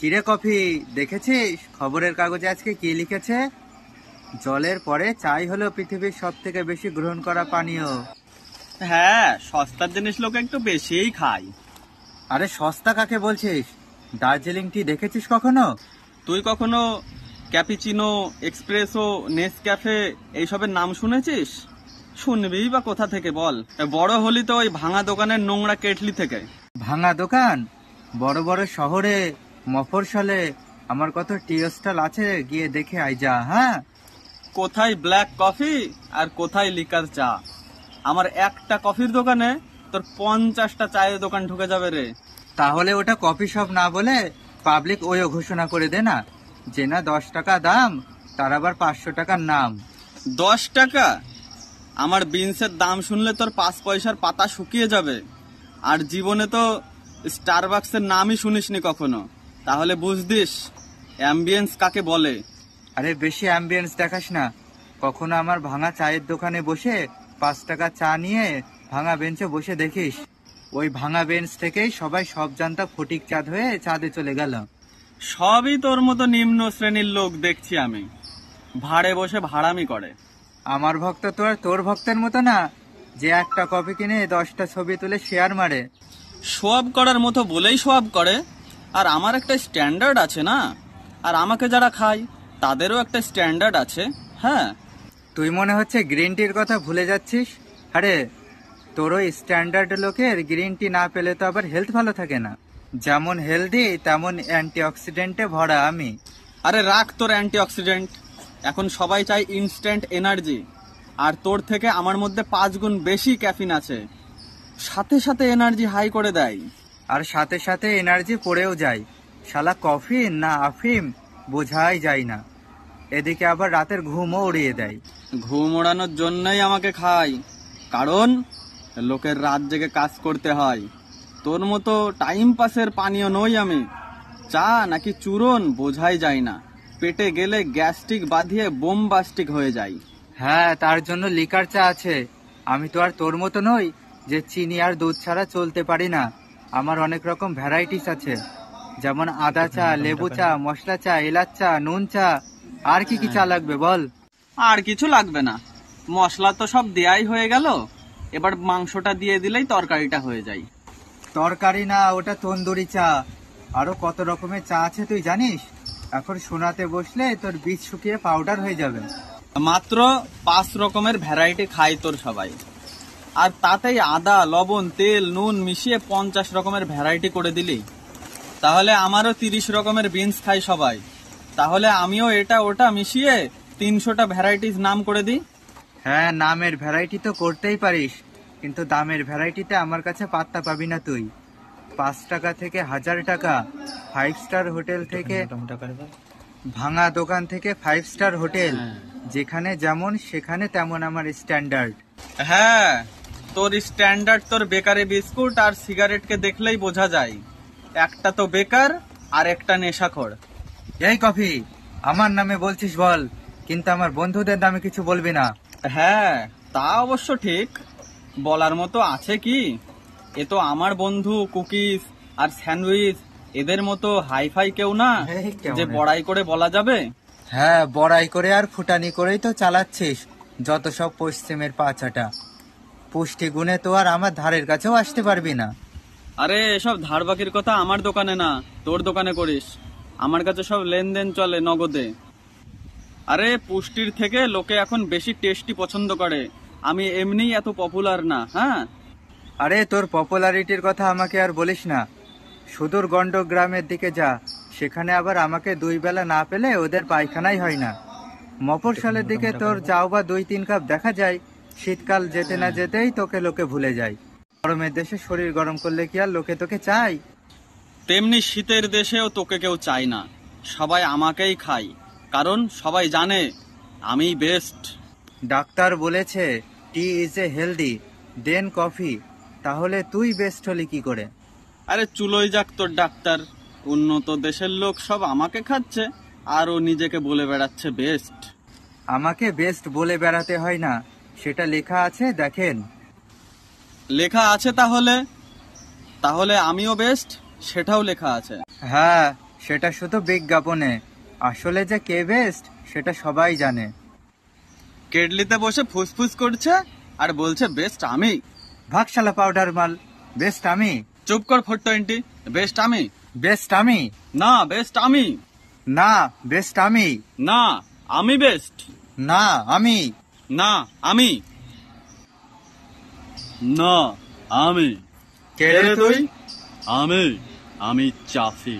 কিরে কফি, দেখেছিস খবরের কাগজে আজকে কি লিখেছে? জলের পরে চাই হলো পৃথিবীর সব থেকে বেশি গ্রহণ করা পানীয়। হ্যাঁ, সস্তার জিনিস লোক একটু বেশিই খায়। আরে সস্তা কাকে বলছিস? দার্জিলিং টি দেখেছিস কখনো? তুই কখনো ক্যাপিচিনো, এক্সপ্রেসো, নেসক্যাফে এইসবের নাম শুনেছিস? শুনবিই বা কোথা থেকে বল? বড় হলি তো ওই ভাঙা দোকানের নোংরা কেটলি থেকে। ভাঙা দোকান? বড় বড় শহরে, মফস্বলে আমার কত টি স্টল আছে, গিয়ে দেখে আই যা। হ্যাঁ, কোথায় ব্ল্যাক কফি আর কোথায় লিকার চা। আমার একটা কফির দোকানে তোর 50টা চায়ের দোকান ঢুকে যাবে রে। তাহলে ওটা কফি শপ না বলে পাবলিক ওয়েও ঘোষণা করে দে না, যে না 10 টাকা দাম, তার আবার 500 টাকার নাম। 10 টাকা? আমার বিনসের দাম শুনলে তোর 5 পয়সার পাতা শুকিয়ে যাবে। আর জীবনে তো স্টারবাক্সের নামই শুনিসনি কখনো, তাহলে বুঝদিস অ্যাম্বিয়েন্স কাকে বলে। আরে বেশি অ্যাম্বিয়েন্স দেখাস না। কখনো আমার ভাঙা চায়ের দোকানে বসে 5 টাকা চা নিয়ে ভাঙা বেঞ্চে বসে দেখিস। ওই ভাঙা বেঞ্চ থেকেই সবাই সব জানতা ফটিক চাঁদ হয়ে চাঁদে চলে গেল। সবই তোর মতো নিম্ন শ্রেণীর লোক দেখছি আমি, ভাড়ে বসে ভাড়ামি করে। আমার ভক্ত তো আর তোর ভক্তের মতো না, যে একটা কপি কিনে 10টা ছবি তুলে শেয়ার মারে। সোয়াব করার মতো বলেই সোয়াব করে। আর আমার একটা স্ট্যান্ডার্ড আছে না, আর আমাকে যারা খায় তাদেরও একটা স্ট্যান্ডার্ড আছে। হ্যাঁ, তুই মনে হচ্ছে গ্রিন টির কথা ভুলে যাচ্ছিস। আরে তোর ওই স্ট্যান্ডার্ড লোকের গ্রিন টি না পেলে তো আবার হেলথ ভালো থাকে না। যেমন হেলদি তেমন অ্যান্টিঅক্সিডেন্টে ভরা আমি। আরে রাখ তোর অ্যান্টিঅক্সিডেন্ট। এখন সবাই চায় ইনস্ট্যান্ট এনার্জি, আর তোর থেকে আমার মধ্যে 5 গুণ বেশি ক্যাফিন আছে, সাথে সাথে এনার্জি হাই করে দেয়। আর সাথে সাথে এনার্জি পড়েও যায়। শালা কফি না আফিম বোঝাই যায় না। এদিকে আবার রাতের ঘুমও উড়িয়ে দেয়। ঘুম ওড়ানোর জন্যই আমাকে খাই, কারণ লোকের রাত জেগে কাজ করতে হয়। তোর মতো টাইম পাসের পানীয় নই আমি। চা নাকি চূরণ বোঝাই যায় না, পেটে গেলে গ্যাস্ট্রিক বাঁধিয়ে বোমবাস্টিক হয়ে যায়। হ্যাঁ, তার জন্য লিকার চা আছে। আমি তো আর তোর মতো নই যে চিনি আর দুধ ছাড়া চলতে পারি না। আমার অনেক রকম ভ্যারাইটিস আছে, যেমন আদা চা, লেবু চা, মশলা চা, এলাচ চা, নুন চা। আর কি কি চা লাগবে বল? আর কিছু লাগবে না, মশলা তো সব দেয়াই হয়ে গেল। এবার মাংসটা দিয়ে দিলেই তরকারিটা হয়ে যায়। তরকারি না, ওটা তন্দুরি চা। আরো কত রকমের চা আছে তুই জানিস? এখন শোনাতে বসলে তোর বীজ শুকিয়ে পাউডার হয়ে যাবে। মাত্র 5 রকমের ভ্যারাইটি খাই তোর সবাই, আর তাতেই আদা, লবণ, তেল, নুন মিশিয়ে 50 রকমের ভ্যারাইটি করে দিলি। তাহলে আমারও 30 রকমের বিনস খাই সবাই। তাহলে আমিও এটা ওটা মিশিয়ে 300টা ভ্যারাইটিস নাম করে দিই। হ্যাঁ, নামের ভ্যারাইটি তো করতেই পারিস, কিন্তু দামের ভ্যারাইটিতে আমার কাছে পাত্তা পাবি না তুই। 5 টাকা থেকে 1000 টাকা, 5 স্টার হোটেল থেকে ভাঙা দোকান থেকে 5 স্টার হোটেল, যেখানে যেমন সেখানে তেমন আমার স্ট্যান্ডার্ড। হ্যাঁ, তোর স্ট্যান্ডার্ড তোর বেকারি বিস্কুট আর সিগারেটকে দেখলেই বোঝা যায়। একটা তো বেকার আর একটা নেশাখোর। এই কফি, আমার নামে বলছিস বল, কিন্তু আমার বন্ধুদের নামে কিছু বলবি না। হ্যাঁ, তা অবশ্য ঠিক। বলার মতো আছে কি? এ তো আমার বন্ধু। কুকিজ আর স্যান্ডউইচ এদের মতো হাইফাই কেউ না যে বড়াই করে বলা যাবে। হ্যাঁ, বড়াই করে আর ফুটানি করেই তো চালাচ্ছিস যত সব পশ্চিমের পাছাটা। পুষ্টি গুণে তো আর আমার ধারের কাছেও আসতে পারবি না। আরে এসব ধার বাকির কথা আমার দোকানে না, তোর দোকানে করিস। আমার কাছে সব লেনদেন চলে নগদে। আরে পুষ্টির থেকে লোকে এখন বেশি টেস্টি পছন্দ করে। আমি এমনিই এত পপুলার না। হ্যাঁ, আরে তোর পপুলারিটির কথা আমাকে আর বলিস না। সুদূর গন্ডক গ্রামের দিকে যা, সেখানে আবার আমাকে 2 বেলা না পেলে ওদের পায়খানাই হয় না। মফস্বলের দিকে তোর যাও বা 2-3 কাপ দেখা যায়, শীতকাল যেতে না যেতেই তোকে লোকে ভুলে যায়। গরমের দেশে শরীর গরম করলে কি আর লোকে তোকে চায়? তেমনি শীতের দেশেও তোকে কেউ চায় না, সবাই আমাকেই খায়। কারণ সবাই জানে আমি বেস্ট। ডাক্তার বলেছে tea is a healthy then coffee, তাহলে তুই বেস্ট হলি কি করে? আরে চুলোই যাক তোর ডাক্তার। উন্নত দেশের লোক সব আমাকে খাচ্ছে, আর ও নিজেকে বলে বেড়াচ্ছে বেস্ট। আমাকে বেস্ট বলে বেড়াতে হয় না, সেটা লেখা আছে দেখেন। লেখা আছে? তাহলে তাহলে আমিও বেস্ট, সেটাও লেখা আছে। হ্যাঁ, সেটা শুধু বিজ্ঞাপনে, আসলে যে কে বেস্ট সেটা সবাই জানে। কেটলিতে বসে ফুসফুস করছে আর বলছে বেস্ট আমি। ভাগশালা পাউডার মাল, বেস্ট আমি। চুপ কর 420, বেস্ট আমি। বেস্ট আমি। না, বেস্ট আমি। না, বেস্ট আমি। না, আমি বেস্ট। না, আমি। না, আমি। না, আমি। কে রে তুই? আমি চাফি।